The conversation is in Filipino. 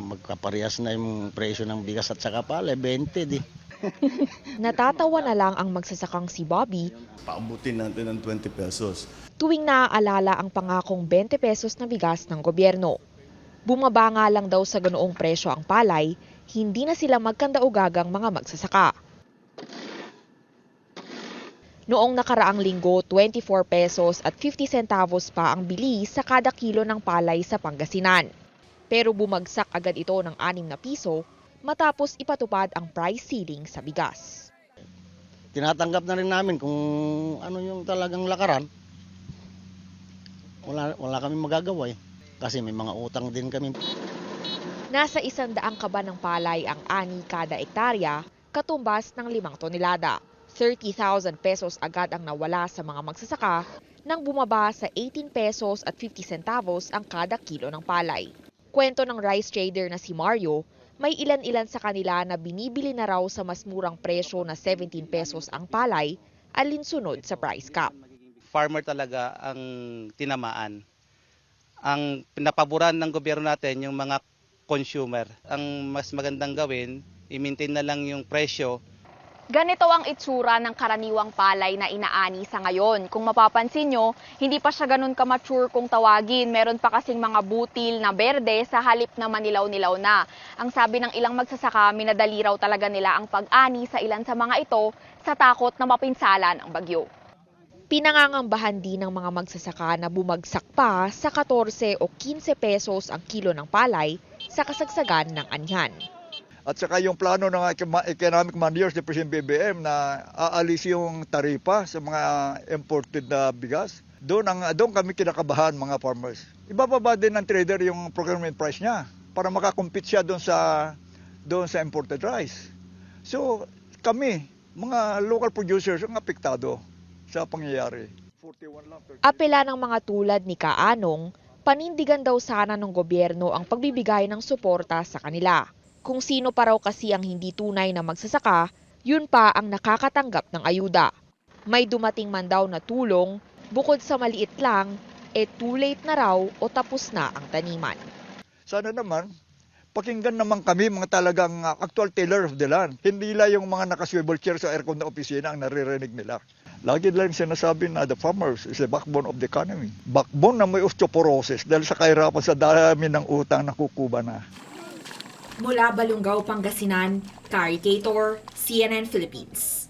magkaparehas na yung presyo ng bigas at saka palay, 20 di. Natatawa na lang ang magsasakang si Bobby Paabutin natin ng 20 pesos. tuwing naaalala ang pangakong 20 pesos na bigas ng gobyerno. Bumaba nga lang daw sa ganoong presyo ang palay, hindi na sila magkandaugagang mga magsasaka. Noong nakaraang linggo, 24 pesos at 50 centavos pa ang bili sa kada kilo ng palay sa Pangasinan. Pero bumagsak agad ito ng 6 na piso matapos ipatupad ang price ceiling sa bigas. Tinatanggap na rin namin kung ano yung talagang lakaran. Wala kami magagawa eh. Kasi may mga utang din kami. Nasa 100 kaba ng palay ang ani kada ektarya, katumbas ng 5 tonelada. 30,000 pesos agad ang nawala sa mga magsasaka nang bumaba sa 18 pesos at 50 centavos ang kada kilo ng palay. Kwento ng rice trader na si Mario, may ilan-ilan sa kanila na binibili na raw sa mas murang presyo na 17 pesos ang palay, alinsunod sa price cap. Farmer talaga ang tinamaan. Ang pinapaboran ng gobyerno natin yung mga consumer. Ang mas magandang gawin, i-maintain na lang yung presyo. Ganito ang itsura ng karaniwang palay na inaani sa ngayon. Kung mapapansin nyo, hindi pa siya ganun ka-mature kung tawagin. Meron pa kasing mga butil na berde sa halip na manilaw-nilaw na. Ang sabi ng ilang magsasaka, minadali raw talaga nila ang pag-ani sa ilan sa mga ito sa takot na mapinsalan ang bagyo. Pinangangambahan din ng mga magsasaka na bumagsak pa sa 14 o 15 pesos ang kilo ng palay sa kasagsagan ng anyan. At saka yung plano ng economic managers ni President BBM na aalis yung taripa sa mga imported na bigas. Doon kami kinakabahan mga farmers. Ibababa din ng trader yung procurement price niya para makakompete siya doon sa imported rice. So kami, mga local producers, ang apektado sa pangyayari. Apela ng mga tulad ni Kaanong, panindigan daw sana ng gobyerno ang pagbibigay ng suporta sa kanila. Kung sino pa raw kasi ang hindi tunay na magsasaka, yun pa ang nakakatanggap ng ayuda. May dumating man daw na tulong, bukod sa maliit lang, too late na raw o tapos na ang taniman. Sana naman, pakinggan naman kami mga talagang actual tiller of the land. Hindi lang yung mga naka-swivel chair sa aircon na opisina ang naririnig nila. Lagi lang sinasabi na the farmers is the backbone of the economy. Backbone na may osteoporosis dahil sa kahirapan sa dami ng utang na kukuba na. Mula Balungaw, Pangasinan, Cari Cator, CNN Philippines.